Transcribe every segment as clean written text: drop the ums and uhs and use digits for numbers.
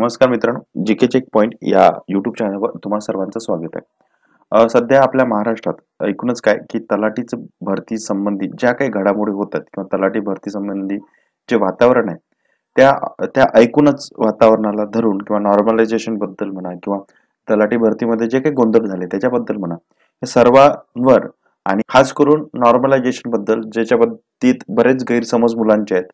नमस्कार मित्रांनो, GK check point या यूट्यूब चॅनलवर तुम्हा सर्वांचं स्वागत आहे. सध्या आपल्या महाराष्ट्रात एकूणच काय की तलाठीच भरती संबंधित ज्या काही घडामोडी होतात किंवा तलाठी भरती संबंधी जे वातावरण आहे त्या त्या ऐकूनच वातावरणाला धरून किंवा नॉर्मलायझेशन बद्दल म्हणा किंवा तलाठी भरतीमध्ये जे काही गोंधळ झाले त्याच्याबद्दल म्हणा, हे सर्वांवर आणि खास करून नॉर्मलायझेशन बद्दल ज्याच्या बाबतीत बरेच गैरसमज मुलांचे आहेत.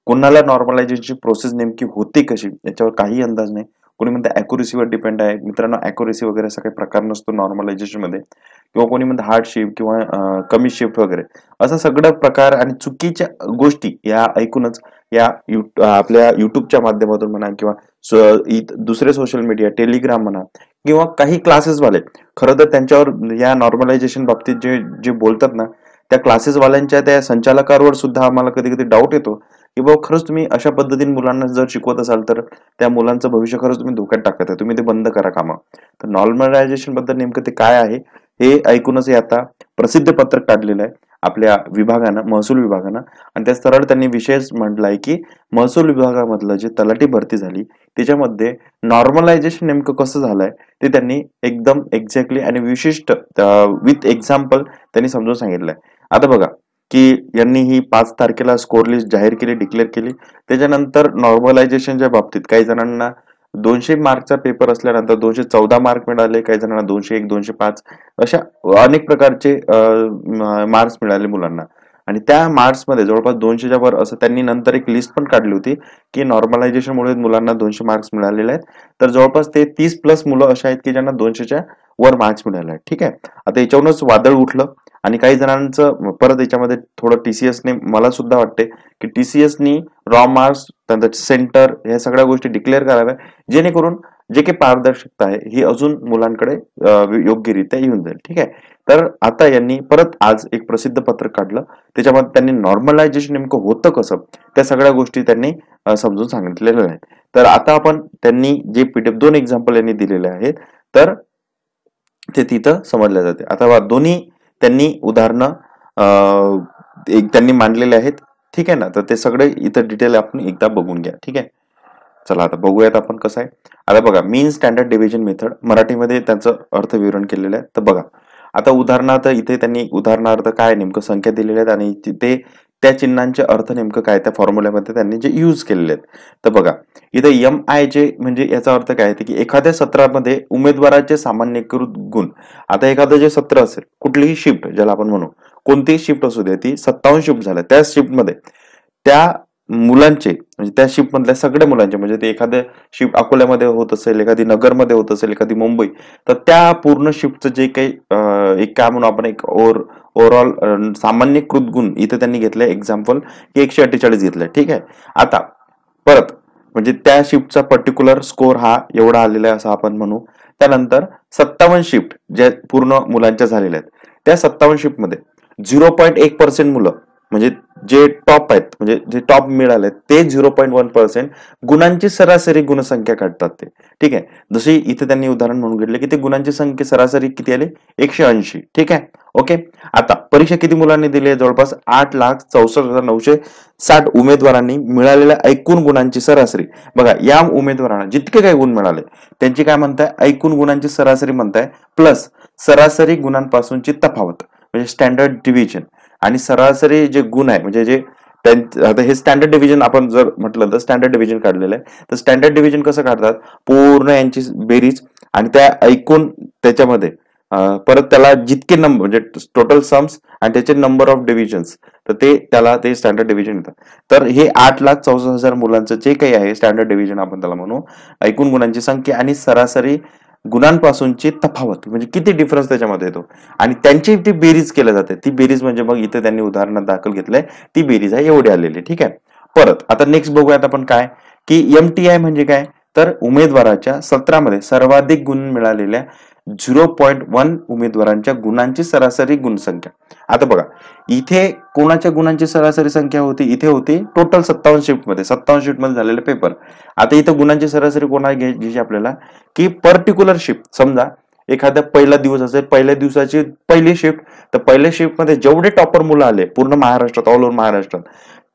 कोणाला नॉर्मलायझेशनची प्रोसेस नेमकी होते कशी याच्यावर काही अंदाज नाही. कोणी म्हणतं अॅक्युरसीवर डिपेंड आहे. मित्रांनो, अॅक्युरसी वगैरे असा काही प्रकार नसतो नॉर्मलायझेशन मध्ये. किंवा कोणी म्हणतं हार्ड शिफ्ट किंवा कमी शिफ्ट वगैरे असं सगळं प्रकार आणि चुकीच्या गोष्टी या ऐकूनच या आपल्या युट्यूबच्या माध्यमातून म्हणा किंवा दुसरे सोशल मीडिया टेलिग्राम म्हणा किंवा काही क्लासेसवाले खरं तर त्यांच्यावर या नॉर्मलायझेशन बाबतीत जे जे बोलतात ना, त्या क्लासेसवाल्यांच्या त्या संचालकांवर सुद्धा आम्हाला कधी कधी डाऊट येतो की बाबा खरंच तुम्ही अशा पद्धतीने मुलांना जर शिकवत असाल तर त्या मुलांचं भविष्य खरंच तुम्ही धोक्यात टाकत आहे. तुम्ही ते बंद करा कामं. तर नॉर्मलायझेशन बद्दल नेमकं ते काय आहे हे ऐकूनच हे आता प्रसिद्ध पत्रक काढलेलं आहे आपल्या विभागानं, महसूल विभागानं. आणि त्या सरळ त्यांनी विषयच म्हटलाय की महसूल विभागामधलं जे तलाठी भरती झाली त्याच्यामध्ये नॉर्मलायझेशन नेमकं कसं झालंय ते त्यांनी एकदम एक्झॅक्टली आणि विशिष्ट विथ एक्झाम्पल त्यांनी समजून सांगितलंय. आता बघा की यांनी ही 5 तारखेला स्कोर लिस्ट जाहीर केली, डिक्लेअर केली. त्याच्यानंतर नॉर्मलायझेशनच्या बाबतीत काही जणांना 200 मार्कचा पेपर असल्यानंतर 214 मार्क मिळाले, काही जणांना 201, 205 अशा अनेक प्रकारचे मार्क्स मिळाले मुलांना. आणि त्या मार्क्समध्ये जवळपास 200च्या वर असं त्यांनी नंतर एक लिस्ट पण काढली होती की नॉर्मलायझेशनमुळे मुलांना 200 मार्क्स मिळालेले आहेत. तर जवळपास ते 30+ मुलं अशा आहेत की ज्यांना 200च्या वर मार्क्स मिळाले आहेत. ठीक आहे. आता याच्यावरूनच वादळ उठलं आणि काही जणांचं परत याच्यामध्ये थोडं टीसीएसने मला सुद्धा वाटते की टीसीएसनी रॉ मार्क्स त्यानंतर सेंटर ह्या सगळ्या गोष्टी डिक्लेअर कराव्या जेणेकरून जे काही पारदर्शकता आहे ही अजून मुलांकडे योग्यरित्या येऊन जाईल. ठीक आहे. तर आता यांनी परत आज एक प्रसिद्ध पत्रक काढलं. त्याच्यामध्ये त्यांनी नॉर्मलायझेशन नेमकं होतं कसं त्या सगळ्या गोष्टी त्यांनी समजून सांगितलेल्या आहेत. तर आता आपण त्यांनी जे पीडीएफ 2 एक्झाम्पल यांनी दिलेले आहेत तर ते तिथं समजले जाते. आता दोन्ही त्यांनी उदाहरणं त्यांनी मांडलेले आहेत. ठीक आहे ना. तर ते सगळे इथं डिटेल आपण एकदा बघून घ्या. ठीक आहे. चला आता बघूयात आपण कसं आहे. आता बघा, मीन स्टँडर्ड डिव्हिजन मेथड मराठीमध्ये त्याचं अर्थ विवरण केलेलं आहे. तर बघा आता उदाहरणार्थ इथे त्यांनी उदाहरणार्थ काय नेमकं संख्या दिलेल्या आहेत आणि ते त्या चिन्हांचे अर्थ नेमकं काय त्या फॉर्म्युल्यामध्ये त्यांनी जे यूज केलेले आहेत. तर बघा इथे MI जे म्हणजे याचा अर्थ काय आहे की एखाद्या सत्रामध्ये उमेदवाराचे सामान्यीकृत गुण. आता एखादं जे सत्र असेल कुठलीही शिफ्ट ज्याला आपण म्हणू, कोणतीही शिफ्ट असू दे, ती 57 शिफ्ट झाल्या त्या शिफ्टमध्ये त्या मुलांचे म्हणजे त्या शिफ्ट मधल्या सगळ्या मुलांचे म्हणजे ते एखाद्या शिफ्ट अकोल्यामध्ये होत असेल, एखादी नगरमध्ये होत असेल, एखादी मुंबई, तर त्या पूर्ण शिफ्टचं जे काही एक काय म्हणू आपण एक ओव्हरऑल सामान्यीकृत गुण इथे त्यांनी घेतलंय एक्झाम्पल की 148 घेतलंय. ठीक आहे. आता परत म्हणजे त्या शिफ्टचा पर्टिक्युलर स्कोर हा एवढा आलेला आहे असं आपण म्हणू. त्यानंतर 57 शिफ्ट ज्या पूर्ण मुलांच्या झालेल्या आहेत त्या 57 शिफ्ट मध्ये 0.1% मुलं म्हणजे जे टॉप आहेत म्हणजे जे टॉप मिळाले ते 0.1% गुणांची सरासरी गुणसंख्या काढतात ते. ठीक आहे. जशी इथे त्यांनी उदाहरण म्हणून घेतले की ते गुणांची संख्या सरासरी किती आली 180. ठीक आहे. ओके. आता परीक्षा किती मुलांनी दिली आहे? जवळपास 8,64,960 उमेदवारांनी मिळालेल्या एकूण गुणांची सरासरी. बघा या उमेदवारांना जितके काही गुण मिळाले त्यांची काय म्हणताय एकूण गुणांची सरासरी म्हणताय प्लस सरासरी गुणांपासूनची तफावत म्हणजे स्टँडर्ड डिव्हिजन. आणि सरासरी जे गुण आहे म्हणजे जे आता हे स्टँडर्ड डिव्हिजन आपण जर म्हटलं तर स्टँडर्ड डिव्हिजन काढलेलं आहे. तर स्टँडर्ड डिव्हिजन कसं काढतात? पूर्ण यांची बेरीज आणि त्या ऐकून त्याच्यामध्ये परत त्याला जितके नंबर म्हणजे टोटल सम्स आणि त्याचे नंबर ऑफ डिव्हिजन्स तर ते त्याला ते स्टँडर्ड डिव्हिजन येतात. तर हे 8,64,000 मुलांचं जे काही आहे स्टँडर्ड डिव्हिजन आपण त्याला म्हणू. एकूण गुणांची संख्या आणि सरासरी गुणांपासूनची तफावत म्हणजे किती डिफरन्स त्याच्यामध्ये येतो आणि त्यांची ती बेरीज केली जाते. ती बेरीज म्हणजे मग इथे त्यांनी उदाहरणात दाखल घेतलंय ती बेरीज आहे एवढी आलेली. ठीक आहे. परत आता नेक्स्ट बघूयात आपण काय की MTI म्हणजे काय तर उमेदवाराच्या सत्रामध्ये सर्वाधिक गुण मिळालेल्या 0.1 उमेदवारांच्या गुणांची सरासरी गुणसंख्या. आता बघा इथे कोणाच्या गुणांची सरासरी संख्या होती? इथे होती टोटल 57 शिफ्ट मध्ये 57 शिफ्ट मध्ये झालेले पेपर. आता इथे गुणांची सरासरी कोणा घ्यायची आपल्याला की पर्टिक्युलर शिफ्ट समजा एखादा पहिला दिवस असेल पहिल्या दिवसाची पहिली शिफ्ट तर पहिल्या शिफ्ट मध्ये जेवढे टॉपर मुलं आले पूर्ण महाराष्ट्रात ऑल ओव्हर महाराष्ट्रात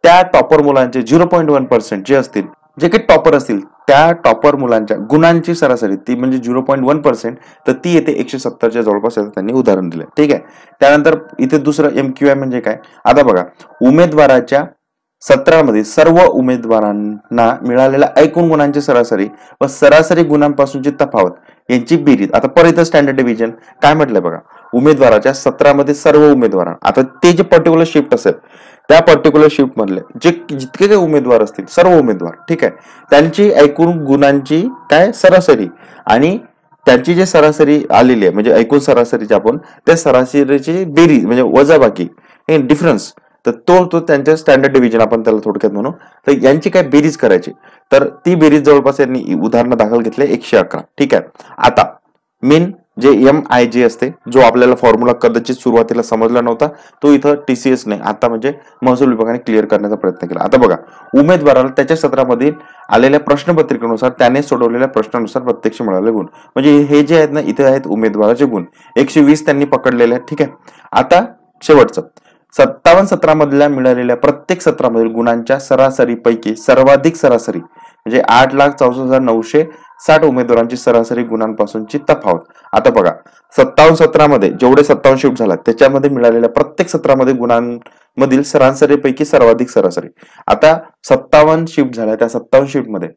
त्या टॉपर मुलांचे 0.1% जे असतील जे काही टॉपर असतील त्या टॉपर मुलांच्या गुणांची सरासरी ती म्हणजे 0.1%, तर ती येते 170च्या जवळपास येते, त्यांनी उदाहरण दिलं. ठीक आहे. त्यानंतर इथे दुसरं MQI म्हणजे काय, आता बघा उमेदवाराच्या सत्रामध्ये सर्व उमेदवारांना मिळालेल्या एकूण गुणांची सरासरी व सरासरी गुणांपासूनची तफावत यांची बेरीज. आता परत स्टँडर्ड डिव्हिजन काय म्हटलंय बघा, उमेदवाराच्या सत्रामध्ये सर्व उमेदवार, आता ते जे पर्टिक्युलर शिफ्ट असेल त्या पर्टिक्युलर शिफ्ट मधले जे जितके काही उमेदवार असतील सर्व उमेदवार, ठीक आहे, त्यांची एकूण गुणांची काय सरासरी आणि त्यांची जे सरासरी आलेली आहे म्हणजे एकूण सरासरीची आपण त्या सरासरीची बेरीज म्हणजे वजाबाकी डिफरन्स, तर तो त्यांच्या स्टँडर्ड डिव्हिजन आपण त्याला थोडक्यात म्हणू. तर यांची काय बेरीज करायची, तर ती बेरीज जवळपास यांनी उदाहरण दाखल घेतले 111. ठीक आहे. आता मेन जे MIJ असते, जो आपल्याला फॉर्म्युला कदाचित सुरुवातीला समजला नव्हता, तो इथं TCS ने आता म्हणजे महसूल विभागाने क्लिअर करण्याचा प्रयत्न केला. आता बघा, उमेदवाराला त्याच्या सत्रामध्ये आलेल्या प्रश्नपत्रिकेनुसार त्याने सोडवलेल्या प्रश्नानुसार प्रत्यक्ष मिळालेले गुण, म्हणजे हे जे आहेत ना इथे आहेत उमेदवाराचे गुण 120 त्यांनी पकडलेले आहेत. ठीक आहे. आता शेवटचं 57 सत्रामधल्या मिळालेल्या प्रत्येक सत्रामधील गुणांच्या सरासरीपैकी सर्वाधिक सरासरी म्हणजे 8,64,960 उमेदवारांची सरासरी गुणांपासूनची तफावत. आता बघा 57 सत्रामध्ये जेवढे 57 शिफ्ट झाला त्याच्यामध्ये मिळालेल्या प्रत्येक सत्रामध्ये गुणांमधील सरासरीपैकी सर्वाधिक सरासरी. आता 57 शिफ्ट झाल्या, त्या 57 शिफ्ट मध्ये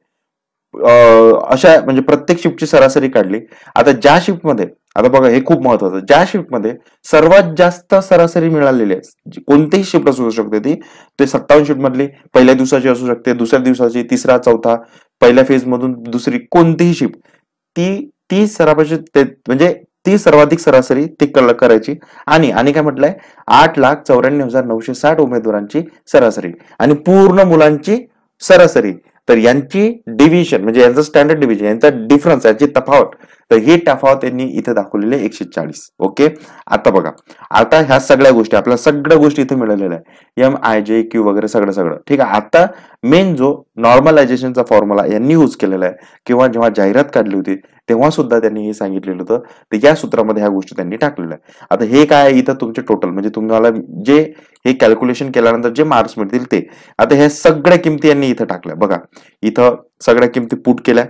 अशा म्हणजे प्रत्येक शिफ्टची सरासरी काढली. आता ज्या शिफ्ट मध्ये, आता बघा हे खूप महत्वाचं, ज्या शिफ्ट मध्ये सर्वात जास्त सरासरी मिळालेली आहे, कोणतीही शिफ्ट असू शकते ती, ते 57 शिफ्ट मधली पहिल्या दिवसाची असू शकते, दुसऱ्या दिवसाची, तिसरा, चौथा, पहिल्या फेज मधून दुसरी कोणतीही शिफ्ट, ती सरासरी म्हणजे ती सर्वाधिक सरासरी ती करायची. आणि काय म्हटलंय 8,94,960 उमेदवारांची सरासरी आणि पूर्ण मुलांची सरासरी, तर यांची डिव्हिजन म्हणजे यांचं स्टँडर्ड डिव्हिजन, यांचा डिफरन्स, यांची तफावत, तर ही तफावत त्यांनी इथे दाखवलेली आहे 140. ओके. आता बघा, आता ह्या सगळ्या गोष्टी आपल्या सगळ्या गोष्टी इथे मिळालेल्या आहे, MIJQ वगैरे सगळं. ठीक आहे. आता मेन जो नॉर्मलायझेशनचा फॉर्म्युला यांनी यूज केलेला आहे किंवा जेव्हा जाहिरात काढली होती तेव्हा सुद्धा त्यांनी हे सांगितलेलं होतं, तर या सूत्रामध्ये ह्या गोष्टी त्यांनी टाकलेल्या आहे. आता हे काय इथं तुमचे टोटल म्हणजे तुम्हाला जे हे कॅल्क्युलेशन केल्यानंतर जे मार्क्स मिळतील ते, आता ह्या सगळ्या किमती यांनी इथं टाकल्या. बघा इथं सगळ्या किमती पुट केल्या,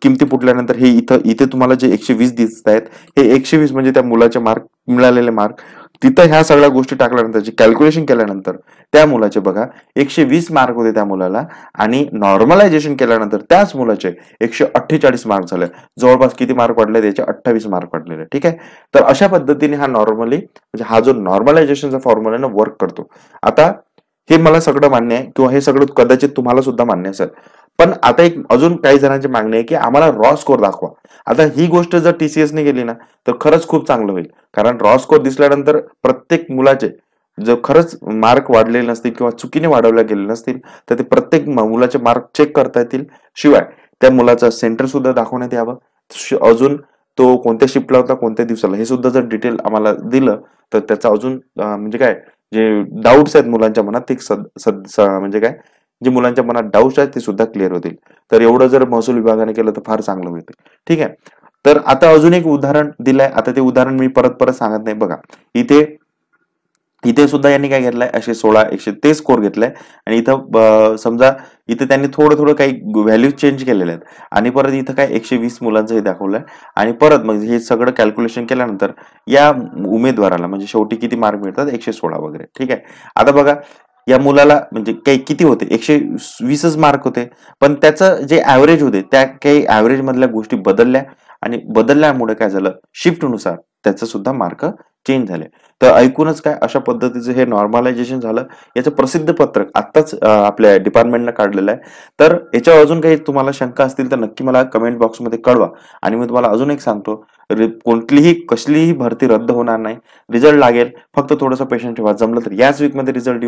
किमती पुटल्यानंतर हे इथे तुम्हाला जे 120 दिसत आहेत, हे 120 म्हणजे त्या मुलाचे मार्क, मिळालेले मार्क, तिथं ह्या सगळ्या गोष्टी टाकल्यानंतर जे कॅल्क्युलेशन केल्यानंतर त्या मुलाचे बघा 120 मार्क होते त्या मुलाला, आणि नॉर्मलायझेशन केल्यानंतर त्याच मुलाचे 148 मार्क झाले. जवळपास किती मार्क वाढले त्याचे 28 मार्क वाढलेले. ठीक आहे. तर अशा पद्धतीने हा नॉर्मली म्हणजे हा जो नॉर्मलायझेशनचा फॉर्म्युला वर्क करतो. आता हे मला सगळं मान्य आहे किंवा हे सगळं कदाचित तुम्हाला सुद्धा मान्य असेल, पण आता एक अजून काही जणांची मागणी आहे की आम्हाला रॉ स्कोर दाखवा. आता ही गोष्ट जर TCS ने केली ना तर खरंच खूप चांगलं होईल, कारण रॉ स्कोर दिसल्यानंतर प्रत्येक मुलाचे जर खरंच मार्क वाढलेले नसतील किंवा चुकीने वाढवले गेले नसतील तर ते प्रत्येक मुलाचे मार्क चेक करता येतील. शिवाय त्या मुलाचं सेंटर सुद्धा दाखवण्यात यावं, अजून तो कोणत्या शिफ्टला होता, कोणत्या दिवसाला, हे सुद्धा जर डिटेल आम्हाला दिलं तर त्याचा अजून म्हणजे काय जे डाऊट्स आहेत मुलांच्या मनात ते म्हणजे काय जे मुलांच्या मनात डाऊट्स आहेत ते सुद्धा क्लिअर होतील. तर एवढं जर महसूल विभागाने केलं तर फार चांगलं होईल. ठीक आहे. तर आता अजून एक उदाहरण दिलंय, आता ते उदाहरण मी परत सांगत नाही. बघा इथे सुद्धा यांनी काय घेतलंय, 116 स्कोर घेतलाय, आणि इथं समजा इथे त्यांनी थोडं काही व्हॅल्यू चेंज केलेल्या आहेत, आणि परत इथं काय 120 मुलांचं हे दाखवलंय, आणि परत मग हे सगळं कॅल्क्युलेशन केल्यानंतर या उमेदवाराला म्हणजे शेवटी किती मार्क मिळतात 116 वगैरे. ठीक आहे. आता बघा या मुलाला म्हणजे काही किती होते 120च मार्क होते, पण त्याचं जे ऍव्हरेज होते त्या काही ऍव्हरेज मधल्या गोष्टी बदलल्या, आणि बदलल्यामुळे काय झालं शिफ्टनुसार त्याचं सुद्धा मार्क चेंज झाले. तर ऐकूनच काय अशा पद्धतीचं हे नॉर्मलायझेशन झालं. याचं प्रसिद्ध पत्रक आत्ताच आपल्या डिपार्टमेंटनं काढलेलं आहे. तर याच्यावर अजून काही तुम्हाला शंका असतील तर नक्की मला कमेंट बॉक्समध्ये कळवा. आणि मी तुम्हाला अजून एक सांगतो, कोणतीही कसलीही भरती रद्द होणार नाही, रिझल्ट लागेल, फक्त थोडंसं पेशंट ठेवा, जमलं तर याच वीकमध्ये रिझल्ट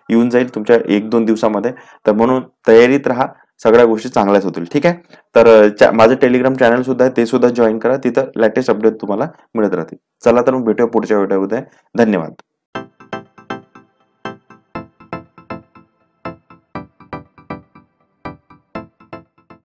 येऊन जाईल तुमच्या 1-2 दिवसामध्ये. तर म्हणून तयारीत राहा, सगळ्या गोष्टी चांगल्याच होतील. ठीक आहे. तर माझं टेलिग्राम चॅनल सुद्धा आहे, ते सुद्धा जॉईन करा, तिथं लेटेस्ट अपडेट तुम्हाला मिळत राहतील. चला तर मग भेटूया पुढच्या व्हिडिओमध्ये. धन्यवाद.